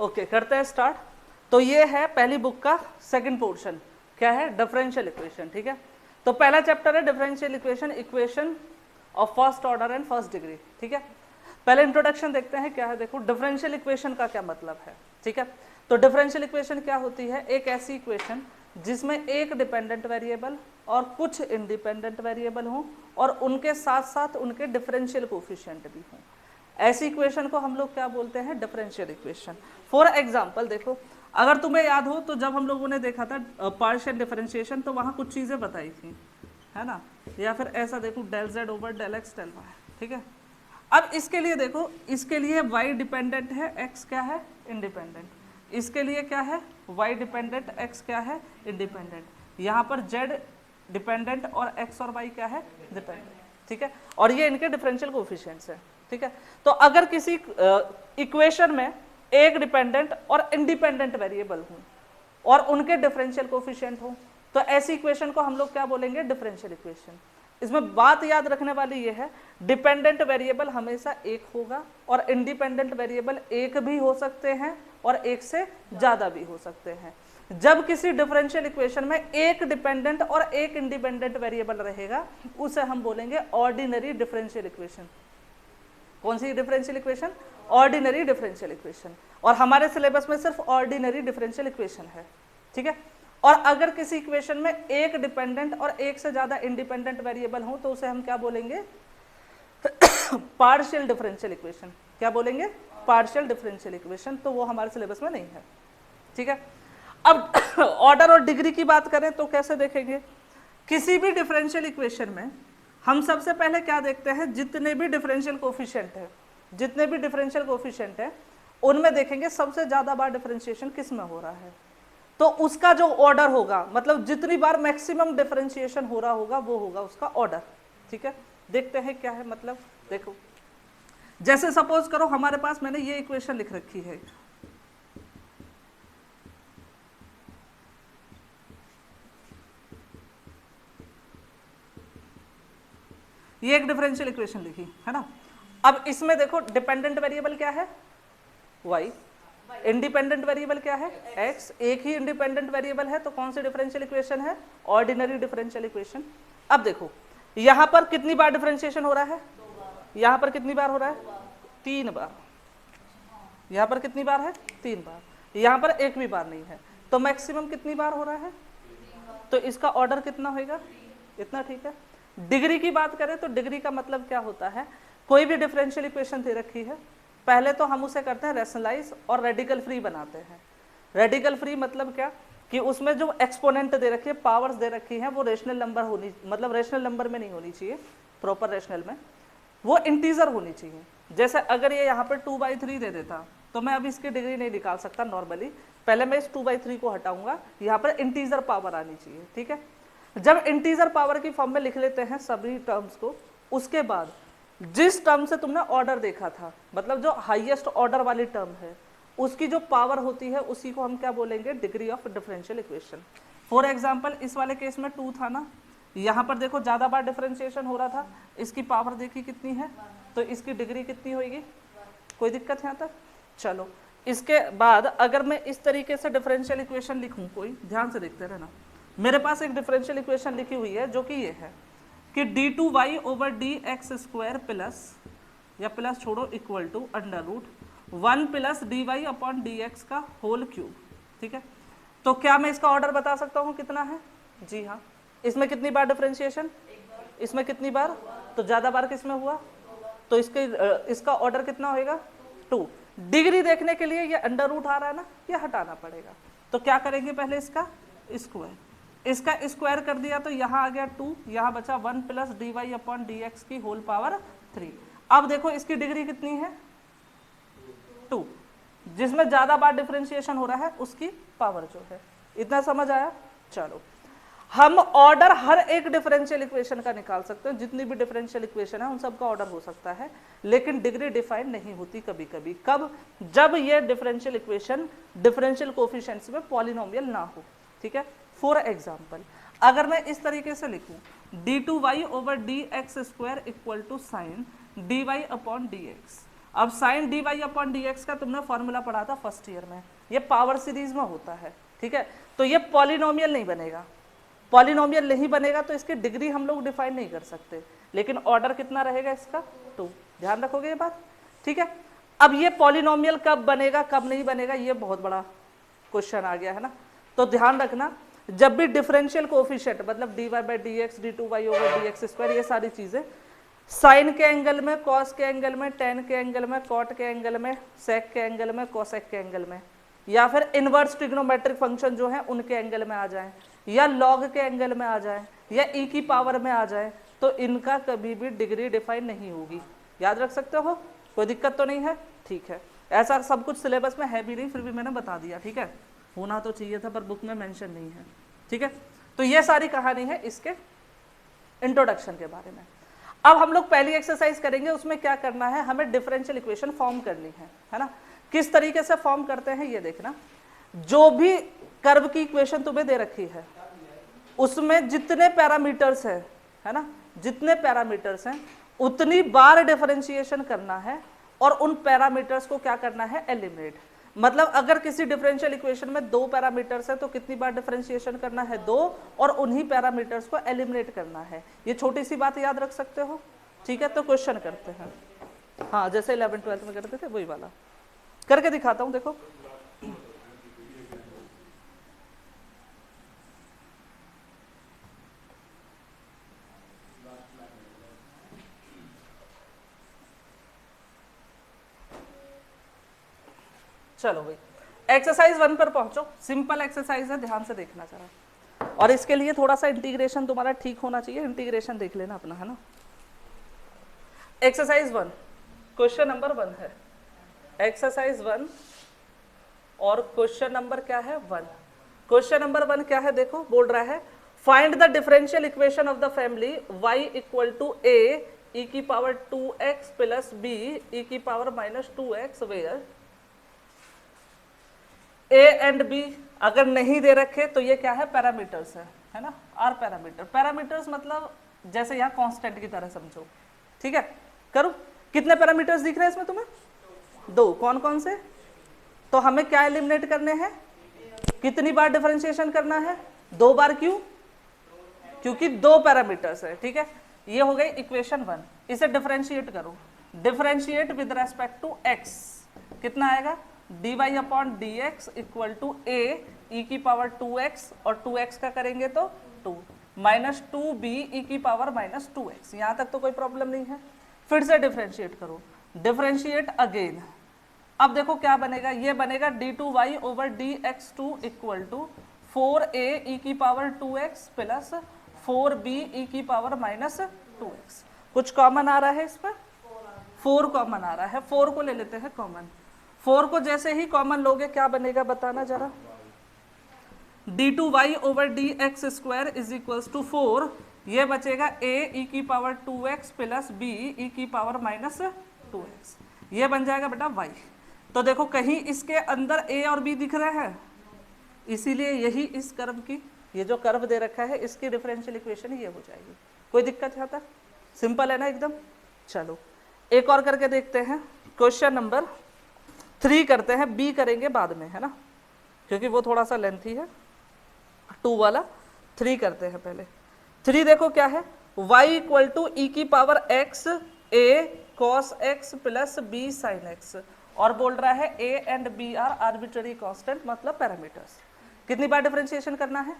Okay करते हैं start. तो ये है पहली बुक का सेकंड पोर्शन, क्या है, डिफरेंशियल इक्वेशन। ठीक है, तो पहला चैप्टर है differential equation, equation of first order and first degree. ठीक है, पहले इंट्रोडक्शन देखते हैं क्या है। देखो डिफरेंशियल इक्वेशन का क्या मतलब है। ठीक है, तो डिफरेंशियल इक्वेशन क्या होती है, एक ऐसी इक्वेशन जिसमें एक डिपेंडेंट वेरिएबल और कुछ इंडिपेंडेंट वेरिएबल हों और उनके साथ साथ उनके डिफरेंशियल कोफिशिएंट भी हों। ऐसी इक्वेशन को हम लोग क्या बोलते हैं, डिफरेंशियल इक्वेशन। फॉर एग्जांपल देखो, अगर तुम्हें याद हो तो जब हम लोगों ने देखा था पार्शियल डिफरेंशिएशन तो वहाँ कुछ चीज़ें बताई थी, है ना, या फिर ऐसा देखो del Z over del X del Y. ठीक है, अब इसके लिए देखो, इसके लिए y डिपेंडेंट है, x क्या है, इंडिपेंडेंट। इसके लिए क्या है, y डिपेंडेंट, x क्या है, इंडिपेंडेंट। यहाँ पर z डिपेंडेंट और x और y क्या है, डिपेंडेंट। ठीक है, और ये इनके डिफरेंशियल कोफिशिएंट्स है। ठीक है, तो अगर किसी इक्वेशन में एक डिपेंडेंट और इंडिपेंडेंट वेरिएबल हो और उनके डिफरेंशियल कोफिशिएंट हो तो ऐसी इक्वेशन को हम लोग क्या बोलेंगे, डिफरेंशियल इक्वेशन। इसमें बात याद रखने वाली ये है, डिपेंडेंट वेरिएबल हमेशा एक होगा और इंडिपेंडेंट वेरिएबल एक भी हो सकते हैं और एक से ज़्यादा भी हो सकते हैं। जब किसी डिफरेंशियल इक्वेशन में एक डिपेंडेंट और एक इंडिपेंडेंट वेरिएबल रहेगा उसे हम बोलेंगे ऑर्डिनरी डिफरेंशियल इक्वेशन। कौन सी differential equation, ordinary differential equation. और हमारे सिलेबस में सिर्फ ऑर्डिनरी डिफरेंशियल इक्वेशन है। ठीक है, और अगर किसी इक्वेशन में एक डिपेंडेंट और एक से ज्यादा इंडिपेंडेंट वेरिएबल हो तो उसे हम क्या बोलेंगे, पार्शियल डिफरेंशियल इक्वेशन। क्या बोलेंगे, पार्शियल डिफरेंशियल इक्वेशन। तो वो हमारे सिलेबस में नहीं है। ठीक है, अब ऑर्डर और डिग्री की बात करें तो कैसे देखेंगे, किसी भी डिफरेंशियल इक्वेशन में हम सबसे पहले क्या देखते हैं, जितने भी डिफरेंशियल कोफिशिएंट है, जितने भी डिफरेंशियल कोफिशिएंट है उनमें देखेंगे सबसे ज्यादा बार डिफरेंशिएशन किस में हो रहा है, तो उसका जो ऑर्डर होगा, मतलब जितनी बार मैक्सिमम डिफरेंशिएशन हो रहा होगा वो होगा उसका ऑर्डर। ठीक है, देखते हैं क्या है, मतलब देखो जैसे सपोज करो हमारे पास मैंने ये इक्वेशन लिख रखी है, ये एक डिफरेंशियल इक्वेशन लिखी है ना। अब इसमें देखो डिपेंडेंट वेरिएबल क्या है, y, इंडिपेंडेंट वेरिएबल क्या है, x। एक ही इंडिपेंडेंट वेरिएबल है तो कौन सी डिफरेंशियल इक्वेशन है, ऑर्डिनरी डिफरेंशियल इक्वेशन। अब देखो यहां पर कितनी बार डिफरेंशिएशन हो रहा है, यहां पर कितनी बार हो रहा है, 3 बार। यहां पर कितनी बार है, 3 बार। यहां पर एक भी बार नहीं है, तो मैक्सिमम कितनी बार हो रहा है, तो इसका ऑर्डर कितना होगा, इतना। ठीक है, डिग्री की बात करें तो डिग्री का मतलब क्या होता है, कोई भी डिफरेंशियल इक्वेशन दे रखी है, पहले तो हम उसे करते हैं रैशनलाइज और रेडिकल फ्री बनाते हैं। रेडिकल फ्री मतलब क्या, कि उसमें जो एक्सपोनेंट दे रखी है, पावर्स दे रखी है, वो रेशनल नंबर होनी, मतलब रेशनल नंबर में नहीं होनी चाहिए, प्रॉपर रेशनल में, वो इंटीजर होनी चाहिए। जैसे अगर ये यहाँ पर 2/3 दे देता तो मैं अभी इसकी डिग्री नहीं निकाल सकता नॉर्मली, पहले मैं इस 2/3 को हटाऊंगा, यहाँ पर इंटीजर पावर आनी चाहिए। ठीक है, जब इंटीजर पावर की फॉर्म में लिख लेते हैं सभी टर्म्स को, उसके बाद जिस टर्म से तुमने ऑर्डर देखा था, मतलब जो हाईएस्ट ऑर्डर वाली टर्म है, उसकी जो पावर होती है उसी को हम क्या बोलेंगे, degree of differential equation. For example इस वाले केस में 2 था ना, यहाँ पर देखो ज़्यादा बार डिफरेंशिएशन हो रहा था, इसकी पावर देखी कितनी है, तो इसकी डिग्री कितनी होगी, कोई दिक्कत यहाँ तक। चलो इसके बाद अगर मैं इस तरीके से डिफरेंशियल इक्वेशन लिखूँ, कोई ध्यान से देखते रहना, मेरे पास एक डिफरेंशियल इक्वेशन लिखी हुई है जो कि ये है कि d2y ओवर dx² प्लस, या प्लस छोड़ो, equal to √1 plus dy upon dx का होल क्यूब। ठीक है, तो क्या मैं इसका ऑर्डर बता सकता हूँ कितना है, जी हाँ। इसमें कितनी बार डिफरेंशिएशन, इसमें कितनी बार, तो ज़्यादा बार किसमें हुआ, तो इसका ऑर्डर कितना होएगा, 2। डिग्री देखने के लिए ये √ आ रहा है ना, ये हटाना पड़ेगा, तो क्या करेंगे, पहले इसका स्क्वायर, इसका स्क्वायर कर दिया तो यहाँ आ गया 2, यहाँ बचा 1 प्लस dy अपॉन dx की होल पावर 3। अब देखो इसकी डिग्री कितनी है, 2, जिसमें ज्यादा बार डिफरेंशिएशन हो रहा है उसकी पावर जो है। इतना समझ आया। चलो हम ऑर्डर हर एक डिफरेंशियल इक्वेशन का निकाल सकते हैं, जितनी भी डिफरेंशियल इक्वेशन है उन सबका ऑर्डर हो सकता है, लेकिन डिग्री डिफाइन नहीं होती कभी कभी। कब, जब ये डिफरेंशियल इक्वेशन डिफरेंशियल कोफिशिएंट्स में पॉलिनोमियल ना हो। ठीक है, फॉर एग्जाम्पल अगर मैं इस तरीके से लिखूं d2y over dx² equal to sine dy upon dx, अब sine D Y upon D X का तुमने फॉर्मूला पढ़ा था फर्स्ट ईयर में, ये पावर सीरीज में होता है, ठीक है। तो ये पॉलिनोमियल नहीं बनेगा, पॉलिनोमियल नहीं बनेगा तो इसकी डिग्री हम लोग डिफाइन नहीं कर सकते, लेकिन ऑर्डर कितना रहेगा इसका 2, ध्यान रखोगे ये बात, ठीक है। अब ये पॉलिनोमियल कब बनेगा कब नहीं बनेगा, ये बहुत बड़ा क्वेश्चन आ गया है ना। तो ध्यान रखना, जब भी डिफरेंशियल कोएफिशिएंट मतलब D Y by D X, D two Y over D X square, ये सारी चीजें साइन के एंगल में, कॉस के एंगल में, टेन के एंगल में, कॉट के एंगल में, सेक के एंगल में, कोसेक के एंगल में, या फिर इनवर्स ट्रिग्नोमेट्रिक फंक्शन जो है उनके एंगल में आ जाए, या लॉग के एंगल में आ जाए, या ई की पावर में आ जाए, तो इनका कभी भी डिग्री डिफाइन नहीं होगी। याद रख सकते हो, कोई दिक्कत तो नहीं है, ठीक है। ऐसा सब कुछ सिलेबस में है भी नहीं, फिर भी मैंने बता दिया, ठीक है। होना तो चाहिए था पर बुक में मेंशन नहीं है, ठीक है। तो ये सारी कहानी है इसके इंट्रोडक्शन के बारे में। अब हम लोग पहली एक्सरसाइज करेंगे, उसमें क्या करना है, हमें डिफरेंशियल इक्वेशन फॉर्म करनी है ना। किस तरीके से फॉर्म करते हैं ये देखना। जो भी कर्व की इक्वेशन तुम्हें दे रखी है उसमें जितने पैरामीटर्स है ना, जितने पैरामीटर्स हैं उतनी बार डिफरेंशिएशन करना है और उन पैरामीटर्स को क्या करना है, एलिमिनेट। मतलब अगर किसी डिफरेंशियल इक्वेशन में 2 पैरामीटर्स है तो कितनी बार डिफरेंशिएशन करना है, 2, और उन्हीं पैरामीटर्स को एलिमिनेट करना है। ये छोटी सी बात याद रख सकते हो, ठीक है। तो क्वेश्चन करते हैं, हाँ जैसे 11th 12th में करते थे वही वाला करके दिखाता हूं, देखो। चलो भाई एक्सरसाइज 1 पर पहुंचो, सिंपल एक्सरसाइज है, ध्यान से देखना जरा। और इसके लिए थोड़ा सा इंटीग्रेशन तुम्हारा ठीक होना चाहिए, इंटीग्रेशन देख लेना अपना, है ना। एक्सरसाइज 1 क्वेश्चन नंबर 1 है, एक्सरसाइज 1 और क्वेश्चन नंबर क्या है 1। क्वेश्चन नंबर 1 क्या है, देखो बोल रहा है find the differential equation of the family y equal to a e की power 2x plus b e की power minus 2x where a and b अगर नहीं दे रखे तो ये क्या है, पैरामीटर्स है ना, आर पैरामीटर। पैरामीटर्स मतलब जैसे यहाँ कांस्टेंट की तरह समझो, ठीक है। करूँ, कितने पैरामीटर्स दिख रहे हैं इसमें तुम्हें, 2, कौन कौन से। तो हमें क्या एलिमिनेट करने हैं, कितनी बार डिफरेंशिएशन करना है, 2 बार। क्यों, क्योंकि 2 पैरामीटर्स है, ठीक है। ये हो गई इक्वेशन 1, इसे डिफरेंशिएट करो, differentiate with respect to x, कितना आएगा, dy upon D x equal to a e की पावर 2x, और 2x का करेंगे तो 2 माइनस 2b e की पावर माइनस 2x। यहाँ तक तो कोई प्रॉब्लम नहीं है। फिर से डिफरेंशिएट करो, डिफरेंशिएट अगेन। अब देखो क्या बनेगा, ये बनेगा d2y over dx2 equal to 4a e की power 2x plus 4b e की पावर माइनस 2x। कुछ कॉमन आ रहा है इसमें, 4 कॉमन आ रहा है, 4 को ले लेते हैं कॉमन। 4 को जैसे ही कॉमन लोगे क्या बनेगा बताना जरा, d2y over dx square is equals to 4, ये बचेगा a e की power 2x plus b e की पावर माइनस 2x, ये बन जाएगा बेटा y। तो देखो कहीं इसके अंदर a और b दिख रहे हैं, इसीलिए यही इस कर्व की, ये जो कर्व दे रखा है इसकी डिफरेंशियल इक्वेशन ये हो जाएगी। कोई दिक्कत है तक, सिंपल है ना एकदम। चलो एक और करके देखते हैं, क्वेश्चन नंबर 3 करते हैं, बी करेंगे बाद में, है ना, क्योंकि वो थोड़ा सा लेंथी है 2 वाला। 3 करते हैं पहले। 3 देखो क्या है, y इक्वल टू ई की power x a cos x plus b sin x, और बोल रहा है a and b are arbitrary constant, मतलब पैरामीटर्स। कितनी बार डिफरेंशिएशन करना है,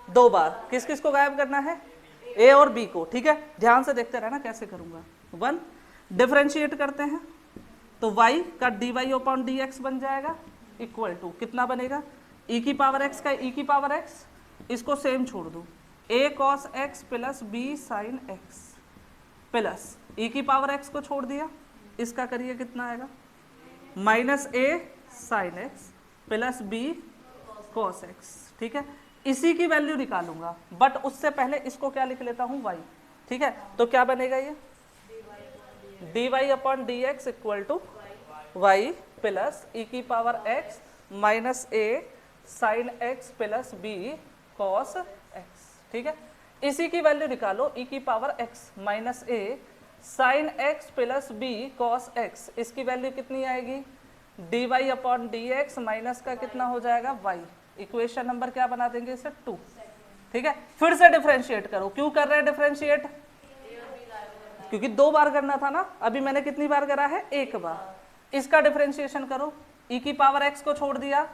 2 बार। किस किस को गायब करना है, a और b को, ठीक है। ध्यान से देखते रहना कैसे करूंगा। 1 डिफरेंशिएट करते हैं तो y का dy अपॉन dx बन जाएगा इक्वल टू कितना बनेगा, e की पावर x का e की पावर x, इसको सेम छोड़ दो, a cos x plus b sin x plus e की पावर x को छोड़ दिया, इसका करिए कितना आएगा, minus a sin x plus b cos x, ठीक है। इसी की वैल्यू निकालूंगा, बट उससे पहले इसको क्या लिख लेता हूं y, ठीक है। तो क्या बनेगा ये, dy upon D x equal to y plus E की power x minus a sine x plus b cos x, ठीक है। इसी की वैल्यू निकालो, e की power x minus a sine x plus b cos x, इसकी value कितनी आएगी, d Y upon D x minus का कितना हो जाएगा वाई। इक्वेशन नंबर क्या बना देंगे इसे 2। ठीक है, फिर से डिफरेंशिएट करो। क्यों कर रहे हैं डिफरेंशिएट, क्योंकि 2 बार करना था ना, अभी मैंने कितनी बार करा है, 1 बार। इसका डिफरेंशिएशन करो, e की पावर x को छोड़ दिया,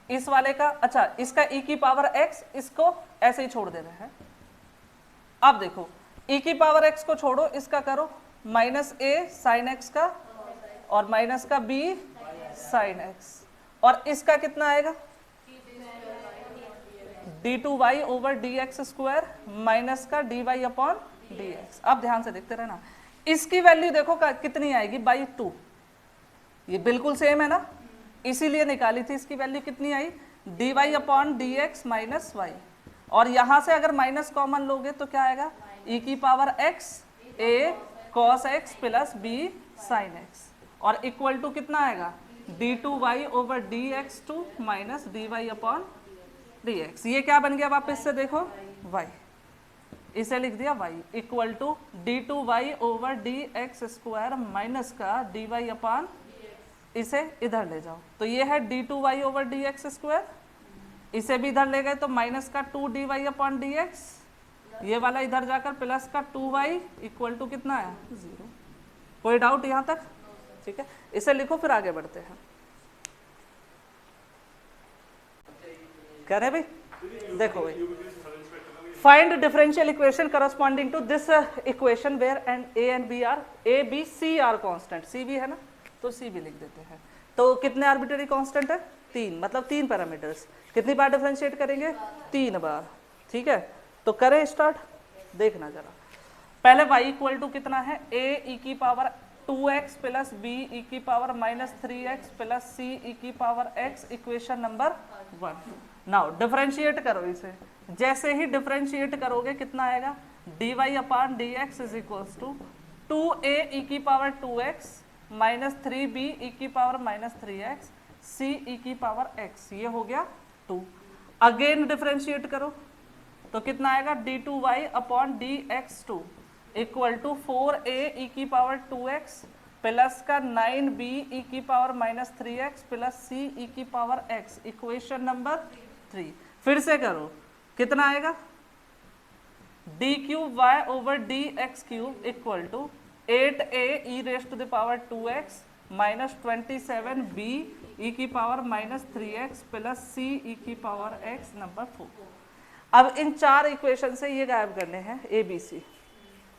इस वाले का, अच्छा इसका e की पावर x, इसको ऐसे ही छोड़ दे रहे हैं। अब देखो e की पावर x को छोड़ो, इसका करो माइनस a साइन x का और माइनस का b साइन x, और इसका कितना आएगा d2y over dx square minus का dy अपॉन dx। अब ध्यान से देखते रहना, इसकी वैल्यू देखो कितनी आएगी बाई 2, ये बिल्कुल सेम है ना, इसीलिए निकाली थी। इसकी वैल्यू कितनी आई, dy upon dx minus y, और यहां से अगर माइनस कॉमन लोगे तो क्या आएगा, e की power x a cos x plus b sin x, और इक्वल टू कितना आएगा d2y over dx2 minus dy upon dx। ये क्या बन गया वापस से देखो y, इसे लिख दिया y equal to d2y over dx square minus का dy अपॉन, इसे इधर ले जाओ तो ये है d2y ओवर dx स्क्वायर, इसे भी इधर ले गए तो माइनस का 2dy अपॉन dx, ये वाला इधर जाकर प्लस का 2y इक्वल टू कितना है 0। कोई डाउट यहाँ तक, ठीक है, इसे लिखो फिर आगे बढ़ते हैं। कह रहे भाई, देखो भाई, find differential equation corresponding to this equation where and a and b are, a b c are constant, c भी है ना तो c भी लिख देते हैं। तो कितने आर्बिट्ररी कांस्टेंट है, 3, मतलब 3 पैरामीटर्स। कितनी बार डिफरेंशिएट करेंगे, 3 बार। ठीक है, तो करें स्टार्ट, देखना जरा। पहले y इक्वल टू कितना है, a e की power 2x plus b e की power minus 3x plus c e की power x, equation number 1। Now differentiate करो इसे, जैसे ही डिफरेंशिएट करोगे कितना आएगा, dy upon dx is equals to 2a e की power 2x minus 3b e की power minus 3x c e की पावर x, ये हो गया 2। अगेन डिफरेंशिएट करो तो कितना आएगा, d2y upon dx2 equal to 4a e की पावर 2x प्लस का 9b e की power minus 3x plus c e की पावर x, इक्वेशन नंबर 3। फिर से करो, कितना आएगा, d cube y over dx cube equal to 8a e raised to the power 2x minus 27b e की power minus 3x plus c e की power x number 4। अब इन 4 equation से ये गायब करने हैं a b c,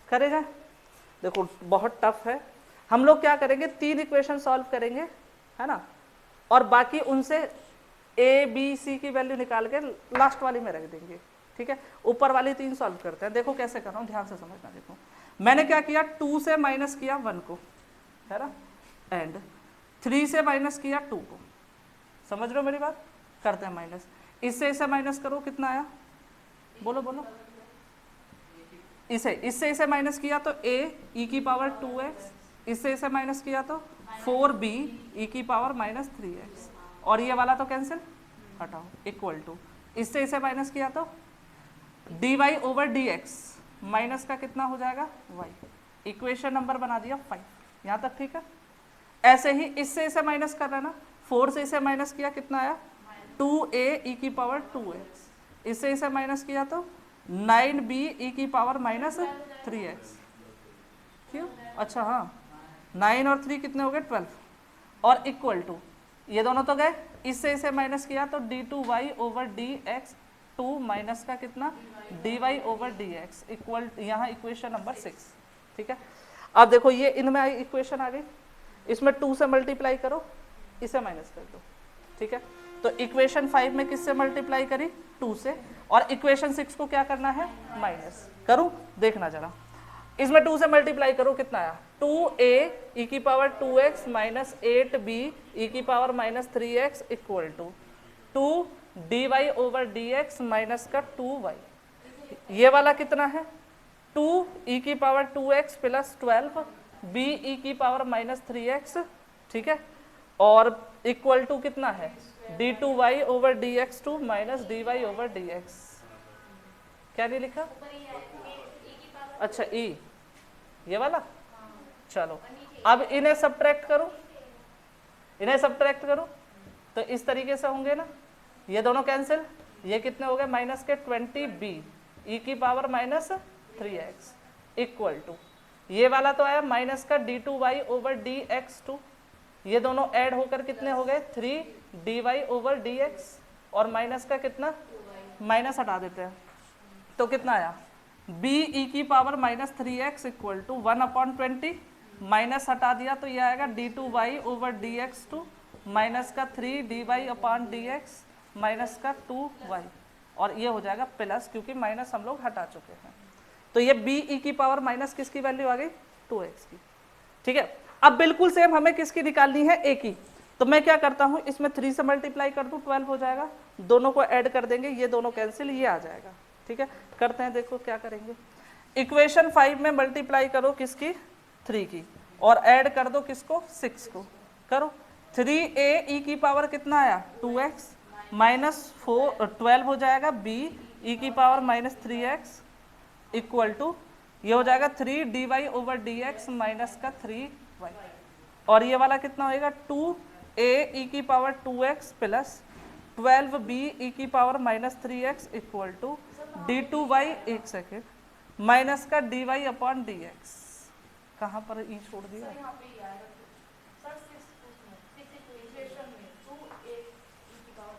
करेगा, देखो बहुत टफ है। हम लोग क्या करेंगे, 3 इक्वेशन सॉल्व करेंगे, है ना, और बाकी उनसे a b c की वैल्यू निकाल के लास्ट वाली में रख देंगे। ठीक है, ऊपर वाली 3 सॉल्व करते हैं। देखो कैसे कर रहा हूँ, ध्यान से समझना। देखो मैंने क्या किया, 2 से माइनस किया 1 को, है ना, एंड 3 से माइनस किया 2 को, समझ रहे हो मेरी बात, करते हैं माइनस। इससे इसे माइनस करो, कितना आया, बोलो बोलो, इससे माइनस किया तो a e की पावर 2x, इससे इसे माइनस किया तो 4b e की पावर माइनस 3x, और ये वाला तो कैंसिल, हटाओ, इक्वल टू इससे इसे माइनस किया तो dy ओवर dx माइनस का कितना हो जाएगा y, इक्वेशन नंबर बना दिया 5। यहाँ तक ठीक है। ऐसे ही इससे इसे माइनस कर लेना, 4 से इसे माइनस किया, कितना आया 2a e की पावर 2x, इससे इसे माइनस किया तो 9b e की पावर माइनस 3x। क्यों, अच्छा हाँ, 9 और 3 कितने हो गए 12, और इक्वल टू ये दोनों तो गए, इससे इसे माइनस किया तो d2y ओवर dx2 माइनस का कितना dy ओवर dx इक्वल, यहाँ इक्वेशन नंबर 6। ठीक है, अब देखो ये इनमें आई इक्वेशन आ गई, इसमें 2 से मल्टीप्लाई करो, इसे माइनस कर दो। ठीक है, तो इक्वेशन 5 में किससे मल्टीप्लाई करी, 2 से, और इक्वेशन 6 को क्या करना है, माइनस। करूं, देखना जरा, इसमें 2 से मल्टीप्लाई करो, कितना आया 2a e की power 2x minus 8b e की power minus 3x equal to 2 dy over dx minus का 2y, ये वाला कितना है 2 e की power 2x plus 12 b e की पावर माइनस 3x। ठीक है, और इक्वल टू कितना है d2y over dx2 minus dy over dx। क्या नहीं लिखा, अच्छा e, ये वाला। चलो अब इन्हें सब्ट्रैक्ट करो, इन्हें सब्ट्रैक्ट करो तो इस तरीके से होंगे ना, ये दोनों कैंसिल, ये कितने हो गए माइनस के 20b ई की power minus 3x equal to ये वाला तो आया माइनस का d2y ओवर dx2, ये दोनों ऐड होकर कितने हो गए 3dy ओवर dx और माइनस का कितना माइनस हटा देते हैं तो कितना आया b ई की power minus 3x equal to 1/20 minus हटा दिया तो ये आएगा d2y ओवर dx2 माइनस का 3dy/dx माइनस का 2y और ये हो जाएगा प्लस, क्योंकि माइनस हम लोग हटा चुके हैं। तो ये b ई की पावर माइनस किसकी वैल्यू आ गई 2x की। ठीक है, अब बिल्कुल सेम हमें किसकी निकालनी है a की। तो मैं क्या करता हूँ, इसमें 3 से मल्टीप्लाई कर दूँ 12 हो जाएगा, दोनों को ऐड कर देंगे, ये दोनों कैंसिल, ये आ जाएगा। ठीक है, करते हैं, देखो क्या करेंगे। इक्वेशन 5 में मल्टीप्लाई करो किसकी 3 की और ऐड कर दो किसको 6 को, करो 3a ई की पावर कितना आया 2x माइनस 12 हो जाएगा b ई की power minus 3x equal to ये हो जाएगा 3dy ओवर dx माइनस का 3y और ये वाला कितना होएगा 2a ई की पावर 2x प्लस 12b ई की power minus 3x equal to d2y एक सेकेंड माइनस का dy/dx। कहाँ पर ई छोड़ दिया,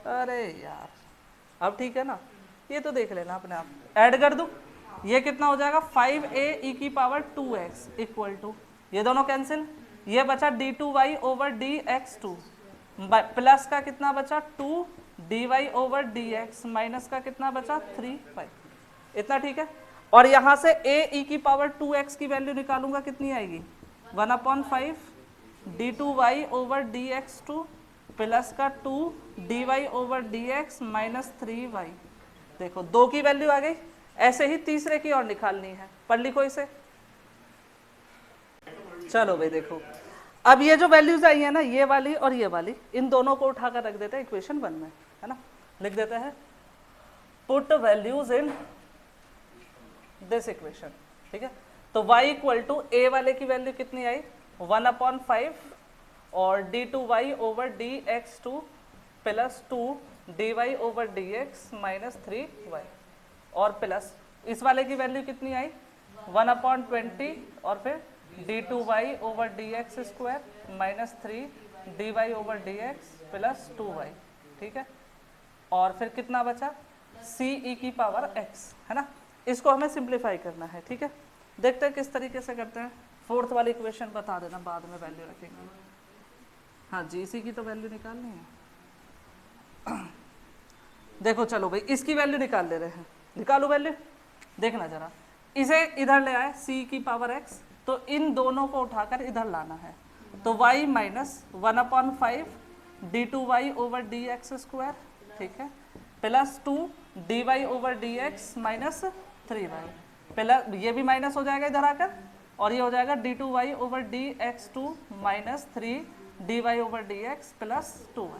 अरे यार अब ठीक है ना, ये तो देख लेना अपने आप, ऐड कर दूं, ये कितना हो जाएगा 5a ई की पावर 2x इक्वल टू ये दोनों कैंसिल, ये बचा d2y ओवर dx2 प्लस का कितना बचा 2dy ओवर dx माइनस का कितना बचा 3y, इतना ठीक है। और यहाँ से a ई की पावर 2x की वैल्यू निकालूंगा, कितनी आएगी 1/5 d2y ओवर dx2 प्लस का 2dy over dx minus 3y। देखो 2 की वैल्यू आ गई, ऐसे ही तीसरे की और निकालनी है, पढ़ लिखो इसे। चलो भाई देखो, अब ये जो वैल्यूज आई है ना, ये वाली और ये वाली, इन दोनों को उठाकर रख देते हैं इक्वेशन 1 में, है ना। लिख देते हैं put values in this equation. ठीक है, तो y इक्वल टू a वाले की वैल्यू कितनी आई 1/5 और d2y over dx2 plus 2dy over dx minus 3y और प्लस इस वाले की वैल्यू कितनी आई 1/20 और फिर d2y over dx square minus 3dy over dx plus 2y। ठीक है, और फिर कितना बचा c ई की पावर x, है ना। इसको हमें सिंप्लीफाई करना है। ठीक है, देखते हैं किस तरीके से करते हैं। फोर्थ वाली इक्वेशन बता देना, बाद में वैल्यू रखेंगे। हाँ जी, इसी की तो वैल्यू निकालनी है। देखो चलो भाई, इसकी वैल्यू निकाल ले रहे हैं, निकालो वैल्यू। देखना जरा, इसे इधर ले आए c की पावर x, तो इन दोनों को उठाकर इधर लाना है, तो y minus 1/5 d2y over dx square, ठीक है, plus 2dy over dx minus 3y, plus ये भी माइनस हो जाएगा इधर आकर, और ये हो जाएगा d2y over dx2 minus 3dy over dx plus 2y।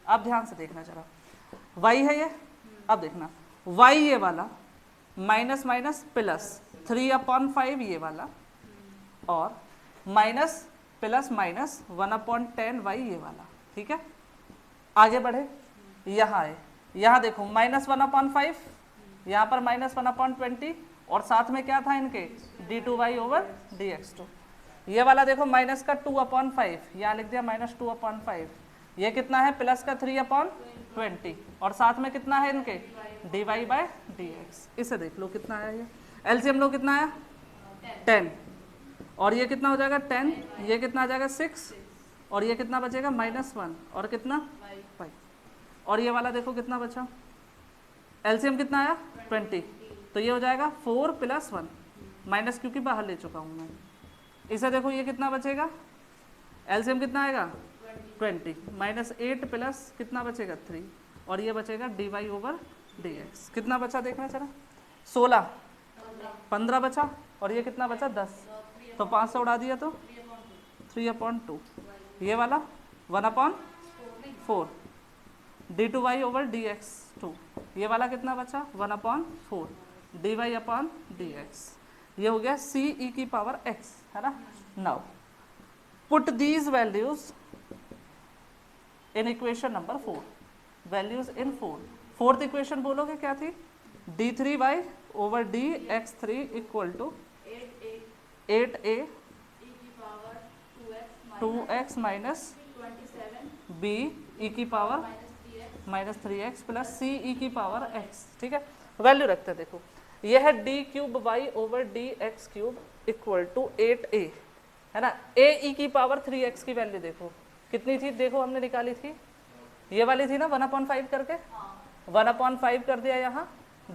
अब ध्यान से देखना जरा, y है ये, अब देखना y ये वाला माइनस माइनस प्लस 3/5 ये वाला और माइनस प्लस माइनस 1/10y ये वाला। ठीक है, आगे बढ़े, यहाँ है, यहाँ देखो माइनस 1/5, यहाँ पर माइनस 1/20 और साथ में क्या था इनके d2y ओवर dx2। ये वाला देखो माइनस का 2/5, यहाँ लिख दिया माइनस 2/5, ये कितना है प्लस का 3/20 और साथ में कितना है इनके dy/dx। इसे देख लो कितना आया, ये एलसीएम लो कितना आया 10 और ये कितना हो जाएगा 10, ये कितना आ जाएगा 6 और ये कितना बचेगा -1 और कितना 5 और ये वाला देखो कितना बचा, एलसीएम कितना आया 20, तो ये हो जाएगा 4 + 1 माइनस, क्योंकि बाहर ले चुका हूँ मैं। इसे देखो ये कितना बचेगा, एलसीएम कितना आएगा 20 -8 प्लस कितना बचेगा 3 और ये बचेगा dy ओवर dx। कितना बचा देखना चला 16, 15 बचा और ये कितना बचा 10, तो 5 से उड़ा दिया तो 3/2, ये वाला 1/4 d2y ओवर dx2, ये वाला कितना बचा 1/4 dy/dx, ये हो गया सी ई की पावर एक्स, है ना। Now put these values in equation number 4, values in 4। Fourth equation बोलोगे क्या थी, d3y over dx3 equal to 8a 2x minus b e की power -3x plus c e की पावर x, ठीक है। वैल्यू रखते हैं, देखो यह है d cube y over dx cube equal to 8a, है ना। a e की पावर 3x की वैल्यू देखो कितनी थी, देखो हमने निकाली थी, ये वाली थी ना 1/5 करके, 1/5 कर दिया यहाँ,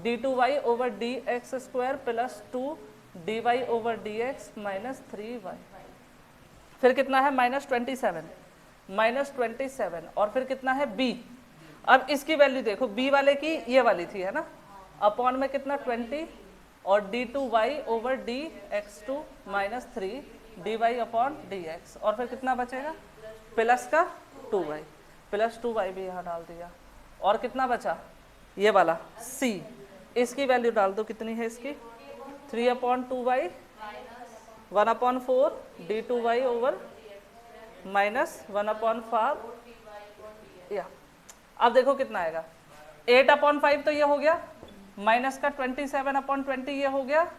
d2y over dx square plus 2 dy over dx minus 3y, फिर कितना है -27 और फिर कितना है b। अब इसकी वैल्यू देखो, b वाले की ये वाली थी, है ना, अपॉन में कितना 20 और d2y over dx2 minus 3 dy upon dx, और फिर कितना बचेगा प्लस का 2y, प्लस 2y भी यहाँ डाल दिया, और कितना बचा ये वाला c, इसकी वैल्यू डाल दो, कितनी है इसकी 3/2y 1/4 d2y ओवर माइनस 1/5, या अब देखो कितना आएगा 8/5 तो ये हो गया, माइनस का 27/20 ये हो गया,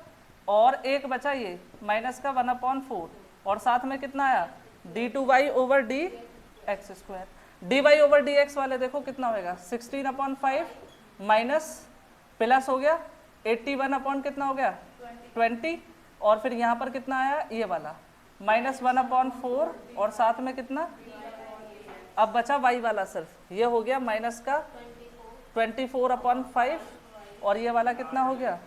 और एक बचा ये माइनस का 1/4, और साथ में कितना आया d2y over dx square, dy over dx वाले देखो कितना होएगा 16/5 माइनस प्लस हो गया 81 अपॉन कितना हो गया 20, और फिर यहाँ पर कितना आया ये वाला -1/4, और साथ में कितना, अब बचा y वाला सिर्फ, ये हो गया माइनस का 24/5, और ये वाला कितना हो गया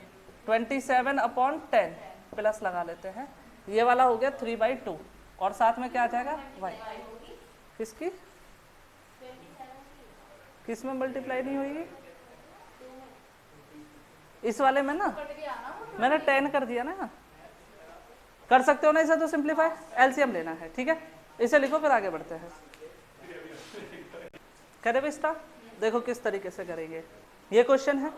27/10, प्लस लगा लेते हैं, ये वाला हो गया 3/2, और साथ में क्या आ जाएगा y, किसकी किस में मल्टीप्लाई नहीं होगी, इस वाले में ना, मैंने 10 कर दिया ना, कर सकते हो ना इसे, तो सिंप्लीफाई एलसीएम लेना है, ठीक है, इसे लिखो फिर आगे बढ़ते हैं। करें भी स्टार्ट, देखो किस तरीके से करेंगे, ये क्वेश्चन है,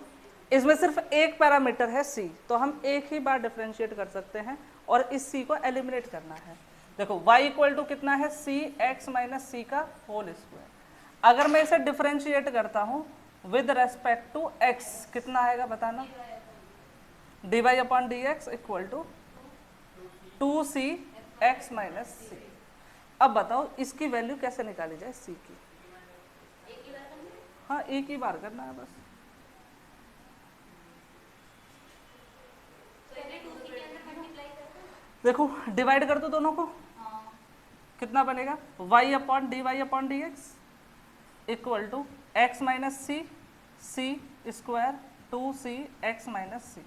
इसमें सिर्फ एक पैरामीटर है c, तो हम एक ही बार डिफरेंशिएट कर सकते हैं और इस c को एलिमिनेट करना है। देखो y इक्वल टू कितना है c x माइनस c का होल स्क्वायर, अगर मैं इसे डिफरेंशिएट करता हूँ विद रेस्पेक्ट टू x, कितना आएगा बताना, dy upon dx equal to 2c x minus c। अब बताओ इसकी वैल्यू कैसे निकाली जाए c की, हाँ एक ही बार करना है बस, देखो डिवाइड कर दो दोनों को, कितना बनेगा y upon dy upon dx equal to x minus C, C square 2c x minus C,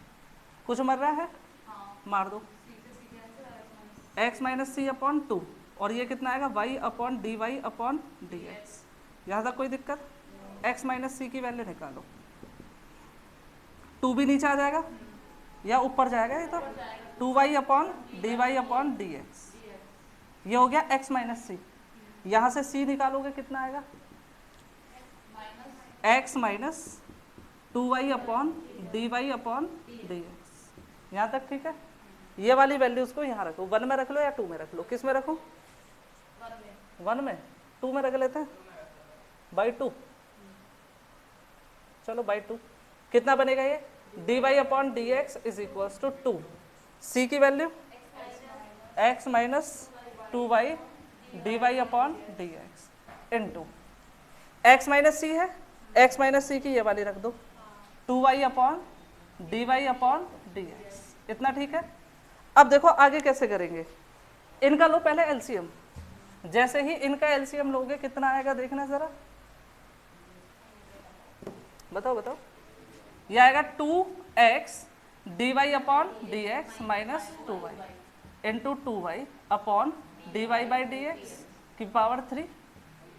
कुछ मर रहा है मार दो, x माइनस सी अपॉन 2, और ये कितना आएगा y upon dy upon dx, यहाँ तक कोई दिक्कत, x माइनस सी की वैल्यू निकालो, 2 भी नीचे आ जाएगा या ऊपर जाएगा, ये तो 2y upon dy upon dx, ये हो गया x माइनस सी, यहाँ से c निकालोगे कितना आएगा x minus 2y upon dy upon dx, यहाँ तक ठीक है। ये वाली वैल्यूज को यहाँ रखो, 1 में रख लो या 2 में रख लो, किस में रखो 1 में, 2 में रख लेते हैं बाई 2, चलो बाई 2, कितना बनेगा ये dy upon dx is equals to 2, c की value x minus 2y dy upon dx into x minus C है, x माइनस सी की ये वाली रख दो 2y upon dy upon dx, इतना ठीक है। अब देखो आगे कैसे करेंगे, इनका लो पहले एलसीएम, जैसे ही इनका एलसीएम लोगे कितना आएगा देखना जरा, बताओ बताओ, ये आएगा 2x dy upon dx minus 2y into 2y upon dy by dx की पावर 3,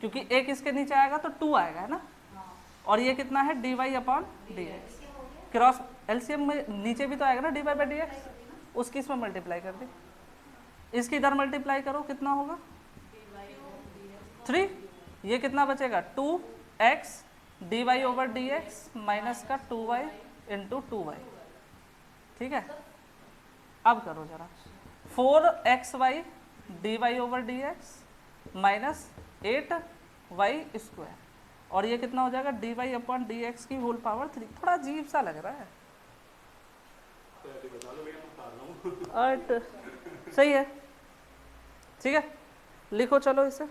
क्योंकि एक इसके नीचे आएगा तो 2 आएगा, है ना, और ये कितना है dy upon dx, cross LCM में नीचे भी तो आएगा ना dy बाई dx, उसकी इसमें मल्टीप्लाई कर दी, इसकी इधर मल्टीप्लाई करो कितना होगा 3, ये कितना बचेगा 2x dy over dx minus का 2y इंटू 2y, ठीक है, अब करो जरा, 4xy dy over dx minus 8y², और ये कितना हो जाएगा dy अपॉन dx की होल पावर 3। थोड़ा अजीब सा लग रहा है, और सही है, ठीक है, लिखो चलो इसे।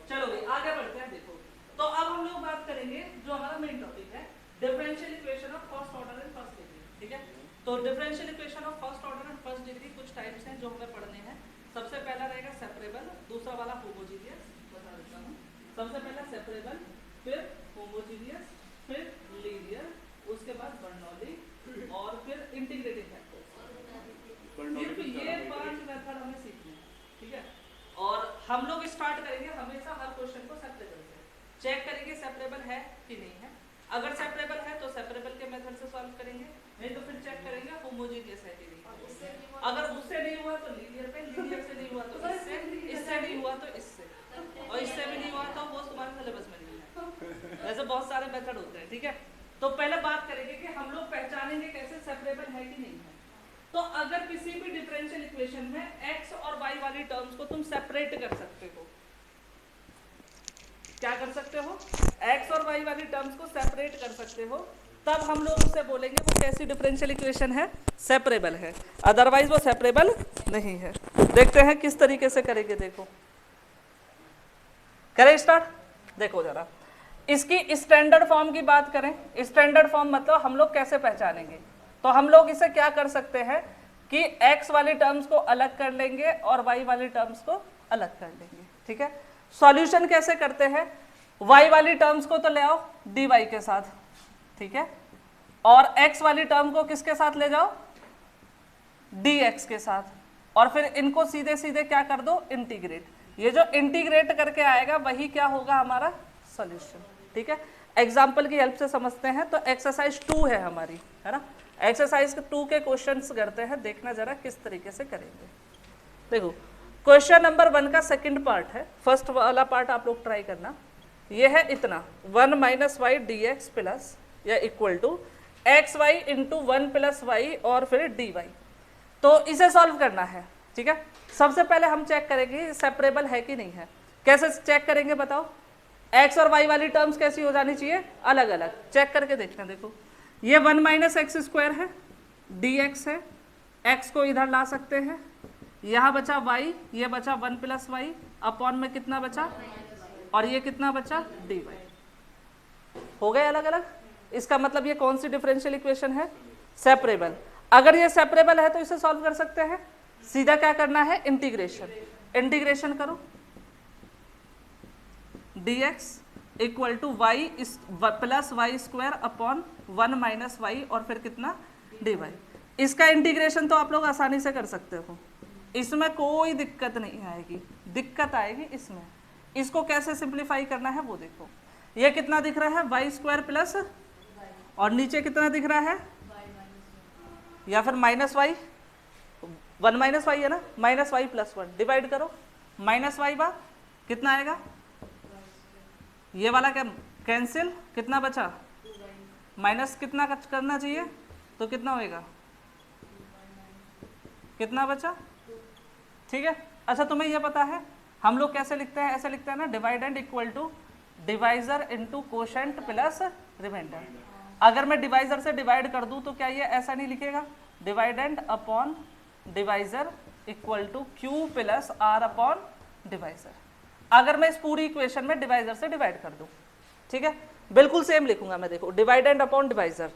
चलो भाई आगे बढ़ते हैं। देखो तो अब हम लोग बात करेंगे जो हमारा मेन टॉपिक है, differential equation of first order and first degree, ठीक है। तो differential equation of first order and first degree कुछ टाइप्स हैं जो हमें पढ़ने हैं। सबसे पहला रहेगा सेपरेबल, दूसरा वाला होमोजीनियस, बता देता हूँ। सबसे पहला सेपरेबल, फिर होमोजीनियस, फिर लीनियर, उसके बाद बर्नौली, और फिर इंटीग्रेटिंग फैक्टर्स। सिर्फ ये 5 मेथड हमें सीखने हैं, ठीक है। और हम लोग स्टार्ट करेंगे हमेशा हर क्वेश्चन को सेपरेबल से, चेक करेंगे सेपरेबल है कि नहीं है। अगर सेपरेबल है तो सेपरेबल के मेथड से सॉल्व करेंगे, नहीं तो फिर चेक करेंगे होमोजेनियस है कि नहीं। अगर उससे नहीं हुआ तो लीनियर पे, लीनियर से नहीं हुआ तो इससे, इससे नहीं हुआ तो इससे, और इससे भी नहीं हुआ तो वो तुम्हारे सिलेबस में नहीं है। वैसे बहुत सारे मेथड होते हैं, ठीक है। तो पहले बात करेंगे कि हम लोग पहचानेंगे कैसे सेपरेबल है कि नहीं है। तो अगर किसी भी डिफरेंशियल इक्वेशन में x और y वाली टर्म्स को तुम सेपरेट कर सकते हो, क्या कर सकते हो, x और y वाली टर्म्स को सेपरेट कर सकते हो, तब हम लोग उसे बोलेंगे वो कैसी डिफरेंशियल इक्वेशन है, सेपरेबल है। अदरवाइज वो सेपरेबल नहीं है। देखते हैं किस तरीके से करेंगे। देखो करें स्टार्ट। देखो जरा, इसकी स्टैंडर्ड फॉर्म की बात करें। स्टैंडर्ड फॉर्म मतलब हम लोग कैसे पहचानेंगे, तो हम लोग इसे क्या कर सकते हैं कि x वाली टर्म्स को अलग कर लेंगे और y वाली टर्म्स को अलग कर लेंगे, ठीक है। सॉल्यूशन कैसे करते हैं, y वाली टर्म्स को तो ले आओ dy के साथ, ठीक है, और x वाली टर्म को किसके साथ ले जाओ, dx के साथ, और फिर इनको सीधे सीधे क्या कर दो, इंटीग्रेट। ये जो इंटीग्रेट करके आएगा वही क्या होगा, हमारा सॉल्यूशन, ठीक है। एग्जाम्पल की हेल्प से समझते हैं। तो एक्सरसाइज 2 है हमारी, है ना। एक्सरसाइज 2 के क्वेश्चंस करते हैं, देखना जरा किस तरीके से करेंगे। देखो क्वेश्चन नंबर 1 का सेकंड पार्ट है, फर्स्ट वाला पार्ट आप लोग ट्राई करना। ये है इतना 1 minus Y D x plus या equal to X Y into 1 plus Y और फिर डी वाई। तो इसे सॉल्व करना है, ठीक है। सबसे पहले हम चेक करेंगे सेपरेबल है कि नहीं है। कैसे चेक करेंगे बताओ, एक्स और वाई वाली टर्म्स कैसी हो जानी चाहिए, अलग अलग। चेक करके देखना। देखो ये 1 माइनस एक्स स्क्वायर है, डी एक्स है, एक्स को इधर ला सकते हैं, यहाँ बचा y, ये बचा 1 प्लस वाई, अपॉन में कितना बचा, और ये कितना बचा dy। हो गए अलग अलग। इसका मतलब ये कौन सी डिफरेंशियल इक्वेशन है, सेपरेबल। अगर ये सेपरेबल है तो इसे सॉल्व कर सकते हैं। सीधा क्या करना है, इंटीग्रेशन। इंटीग्रेशन करो, dx equal to y plus y square upon 1 minus y और फिर कितना dy। इसका इंटीग्रेशन तो आप लोग आसानी से कर सकते हो, इसमें कोई दिक्कत नहीं आएगी। दिक्कत आएगी इसमें, इसको कैसे सिंप्लीफाई करना है वो देखो। ये कितना दिख रहा है, वाई स्क्वायर प्लस, और नीचे कितना दिख रहा है, या फिर माइनस वाई, 1 माइनस वाई है ना, माइनस वाई प्लस 1। डिवाइड करो, माइनस वाई बा कितना आएगा, ये वाला क्या कैंसिल, कितना बचा, माइनस कितना करना चाहिए तो कितना होएगा, कितना बचा, ठीक है। अच्छा तुम्हें ये पता है हम लोग कैसे लिखते हैं, ऐसे लिखते हैं ना, dividend equal to divisor into quotient plus remainder. अगर मैं डिवाइजर से डिवाइड कर दूं तो क्या ये ऐसा नहीं लिखेगा, dividend upon divisor equal to q plus r upon divisor. अगर मैं इस पूरी इक्वेशन में डिवाइजर से डिवाइड कर दूं, ठीक है, बिल्कुल सेम लिखूंगा मैं। देखो dividend upon divisor,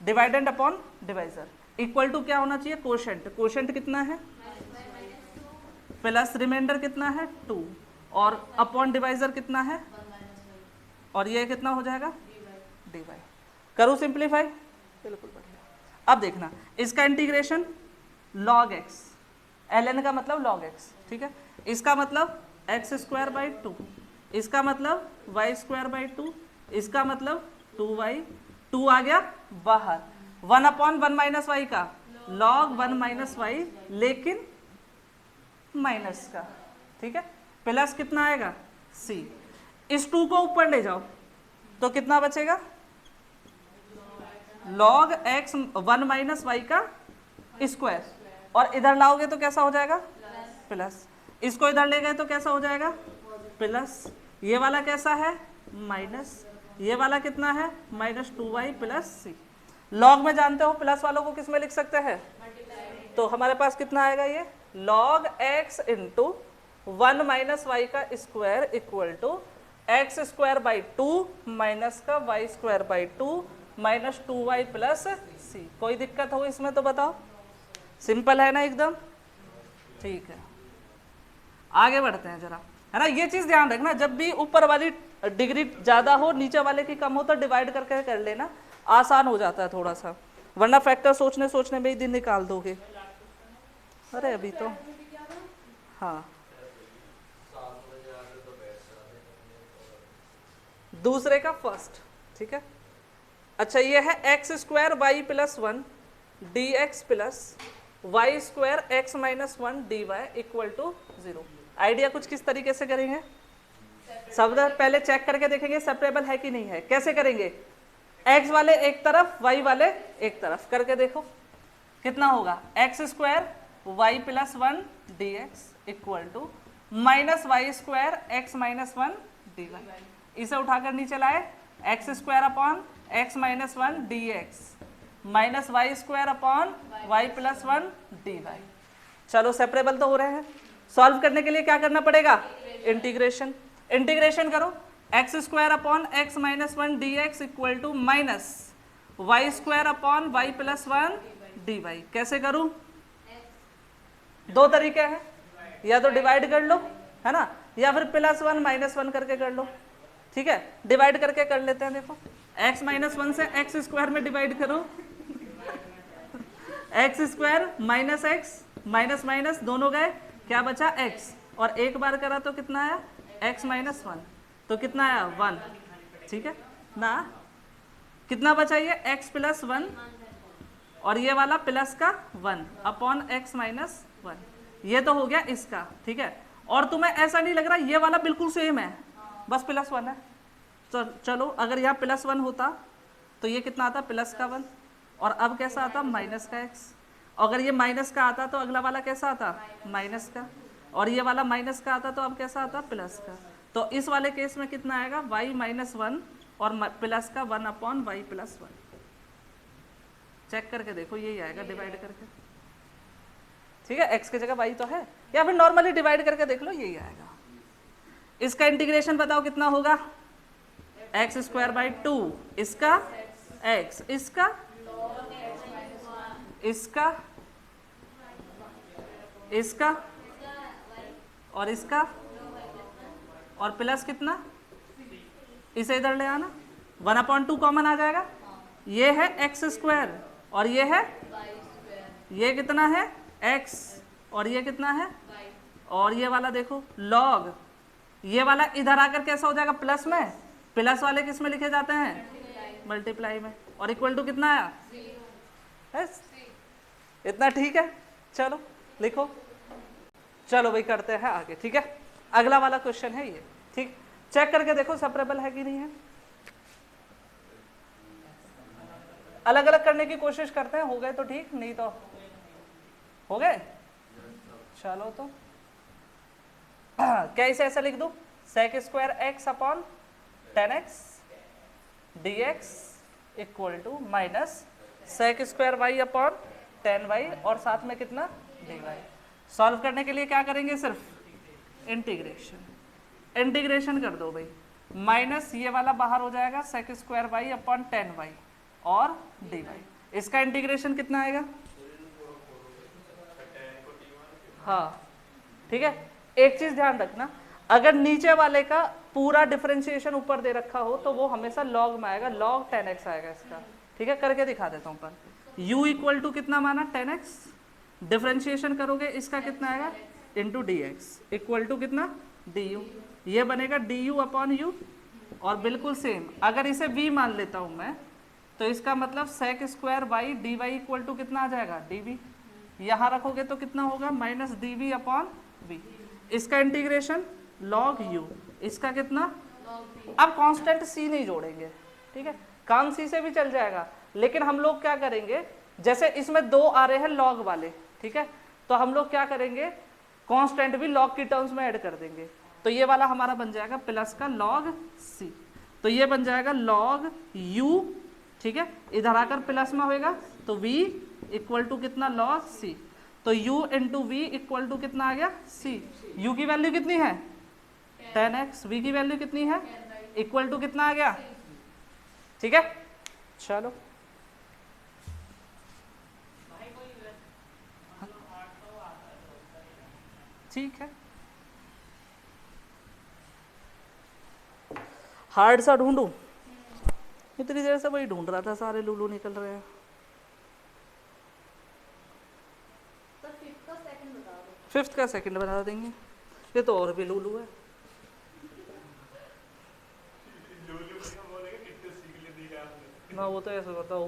dividend upon divisor equal to क्या होना चाहिए, कोशेंट। कोशेंट कितना है, प्लस रिमाइंडर कितना है 2, और अपॉन डिवाइजर कितना है, और ये कितना हो जाएगा dy। करूँ सिंप्लीफाई, बिल्कुल बढ़िया। अब देखना इसका इंटीग्रेशन log x, ln का मतलब log x, ठीक है। इसका मतलब x स्क्वायर बाई 2, इसका मतलब y स्क्वायर बाई 2, इसका मतलब 2y, 2 आ गया बाहर, 1 अपॉन 1 माइनस वाई का log 1 माइनस वाई, लेकिन माइनस का, ठीक है। प्लस कितना आएगा c, इस 2 को ऊपर ले जाओ तो कितना बचेगा, log x 1 माइनस वाई का स्क्वायर, और इधर लाओगे तो कैसा हो जाएगा प्लस, इसको इधर ले गए तो कैसा हो जाएगा प्लस, ये वाला कैसा है माइनस, ये वाला कितना है -2y प्लस सी। लॉग में जानते हो प्लस वालों को किस में लिख सकते हैं, तो हमारे पास कितना आएगा ये log x into 1 minus Y का square equal to X square by 2 minus का Y square by 2 minus 2y plus C. कोई दिक्कत हो इसमें तो बताओ, सिंपल है ना एकदम, ठीक है। आगे बढ़ते हैं जरा, है ना, ये चीज ध्यान रखना, जब भी ऊपर वाली डिग्री ज्यादा हो नीचे वाले की कम हो तो डिवाइड करके कर लेना, आसान हो जाता है थोड़ा सा, वरना फैक्टर सोचने सोचने में ही दिन निकाल दोगे। अरे अभी तो हाँ, दूसरे का फर्स्ट, ठीक है। अच्छा ये है x square y plus 1 d x plus y square x minus 1 d y equal to 0। Idea कुछ किस तरीके से करेंगे, सब पहले चेक करके देखेंगे सेपरेबल है कि नहीं है। कैसे करेंगे, x वाले एक तरफ y वाले एक तरफ करके देखो कितना होगा, x square y plus 1 d x equal to minus y square x minus 1 d y. इसे उठाकर नीचे लाए, x square upon x minus 1 d x minus y square upon y plus 1 d y. चलो सेपरेबल तो हो रहे हैं, solve करने के लिए क्या करना पड़ेगा, इंटीग्रेशन। इंटीग्रेशन करो, x square upon x minus 1 d x equal to minus y square upon y plus 1 d y. कैसे करूं, दो तरीके हैं, या तो डिवाइड कर लो, है ना, या फिर +1 -1 करके कर लो, ठीक है। डिवाइड करके कर लेते हैं, देखो x -1 से x स्क्वायर में डिवाइड करो, x square minus x minus minus दोनों गए, क्या बचा x, और एक बार करा तो कितना आया x -1, तो कितना आया 1, ठीक है ना। कितना बचा ये x प्लस 1 और ये वाला प्लस का 1 अपॉन x माइनस 1, ये तो हो गया इसका, ठीक है। और तुम्हें ऐसा नहीं लग रहा ये वाला बिल्कुल सेम है, बस +1 है, तो चलो अगर यहाँ +1 होता तो ये कितना आता प्लस का 1, और अब कैसा आता माइनस का x, अगर ये माइनस का आता तो अगला वाला कैसा आता माइनस का, और ये वाला माइनस का आता तो अब कैसा आता प्लस का। तो इस वाले केस में कितना आएगा y -1 और प्लस का 1 अपॉन y प्लस 1। चेक करके देखो यही आएगा डिवाइड करके, ठीक है। x की जगह y तो है, या फिर नॉर्मली डिवाइड करके देख लो यही आएगा। इसका इंटीग्रेशन बताओ कितना होगा, एक्स स्क्वायर बाई 2, इसका x, इसका इसका इसका और इसका, और प्लस कितना, इसे इधर ले आना, 1/2 कॉमन आ जाएगा, ये है एक्स स्क्वायर और ये है, ये कितना है x और ये कितना है, और ये वाला देखो log, ये वाला इधर आकर कैसा हो जाएगा प्लस में, प्लस वाले किस में लिखे जाते हैं मल्टीप्लाई में, और इक्वल टू कितना आया बस इतना, ठीक है। चलो लिखो, चलो भाई करते हैं आगे, ठीक है। अगला वाला क्वेश्चन है ये, ठीक, चेक करके देखो सेपरेबल है कि नहीं है, अलग अलग करने की कोशिश करते हैं, हो गए तो ठीक, नहीं तो हो गए। चलो तो क्या इसे ऐसा लिख दूं, sec square x upon 10x dx equal to minus sec square y upon 10y और साथ में कितना dy। सॉल्व करने के लिए क्या करेंगे, सिर्फ इंटीग्रेशन, इंटीग्रेशन कर दो भाई, माइनस ये वाला बाहर हो जाएगा sec square y upon 10y और dy। इसका इंटीग्रेशन कितना आएगा, हाँ ठीक है। एक चीज ध्यान रखना, अगर नीचे वाले का पूरा डिफरेंशिएशन ऊपर दे रखा हो तो वो हमेशा लॉग में आएगा, log 10x आएगा इसका, ठीक है। करके दिखा देता हूँ पर u इक्वल टू कितना माना 10x, डिफरेंशिएशन करोगे इसका कितना आएगा इंटू dx इक्वल टू कितना du, ये बनेगा du अपॉन u, और बिल्कुल सेम अगर इसे v मान लेता हूँ मैं तो इसका मतलब sec square y dy equal to कितना आ जाएगा dv, यहाँ रखोगे तो कितना होगा माइनस dv अपॉन v। इसका इंटीग्रेशन log u, इसका कितना, अब कांस्टेंट c नहीं जोड़ेंगे, ठीक है, काम c से भी चल जाएगा, लेकिन हम लोग क्या करेंगे जैसे इसमें 2 आ रहे हैं लॉग वाले, ठीक है, तो हम लोग क्या करेंगे, कांस्टेंट भी लॉग की टर्म्स में ऐड कर देंगे। तो ये वाला हमारा बन जाएगा प्लस का log c, तो ये बन जाएगा log u, ठीक है, इधर आकर प्लस में होएगा तो v इक्वल टू कितना log c, तो u into v equal to कितना आ गया c। u की वैल्यू कितनी है 10x, v की वैल्यू कितनी है इक्वल टू कितना आ गया, ठीक है। चलो ठीक है, हार्ड सा ढूंढूं, इतनी देर से वही ढूंढ रहा था, सारे लूलू निकल रहे हैं। फिफ्थ का सेकंड बता देंगे, ये तो और भी लूलू है। ना वो तो ऐसे बताओ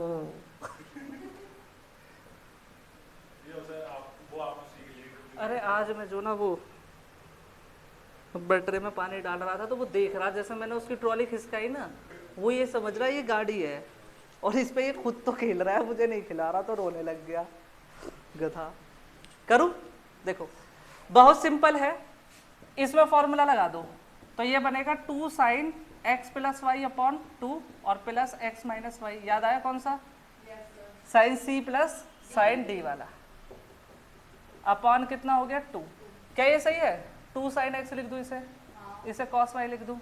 अरे आज मैं जो ना वो बैटरी में पानी डाल रहा था तो वो देख रहा, जैसे मैंने उसकी ट्रॉली खिसकाई ना, वो ये समझ रहा है ये गाड़ी है और इस पे ये खुद तो खेल रहा है, मुझे नहीं खिला रहा, तो रोने लग गया गधा। करूं, देखो बहुत सिंपल है, इसमें फॉर्मूला लगा दो तो ये बनेगा 2 sin x plus y upon 2 और प्लस x माइनस वाई, याद आया कौन सा, sin c plus sin d वाला, अपॉन कितना हो गया 2, क्या ये सही है, 2 sin x लिख दूं, इसे cos y लिख दूं,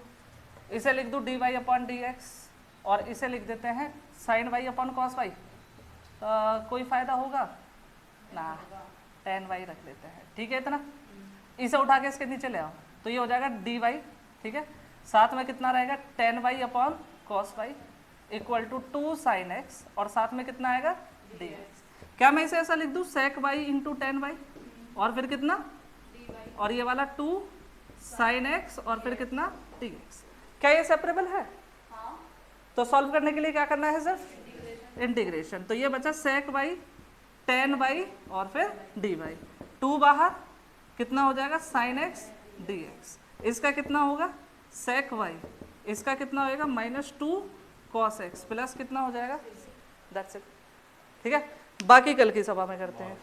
इसे लिख दूं dy अपॉन dx और इसे लिख देते हैं sin y upon cos y, कोई फायदा होगा ना, tan y रख देते हैं, ठीक है इतना, इसे उठा के इसके नीचे ले आओ तो ये हो जाएगा dy, ठीक है, साथ में कितना रहेगा tan y upon cos y equal to 2 sin x और साथ में कितना आएगा dx। क्या मैं इसे ऐसा लिख दूं sec y into tan y और फिर कितना और ये वाला 2 sin x और फिर कितना dx, क्या ये सेपरेबल है? हाँ। तो सॉल्व करने के लिए क्या करना है, सिर्फ इंटीग्रेशन, तो ये बचा sec y tan y और फिर dy, 2 बाहर कितना हो जाएगा sin x dx, इसका कितना होगा sec y, इसका कितना होएगा -2 cos x प्लस कितना हो जाएगा, दैट्स इट, ठीक है, बाकी कल की सभा में करते हैं।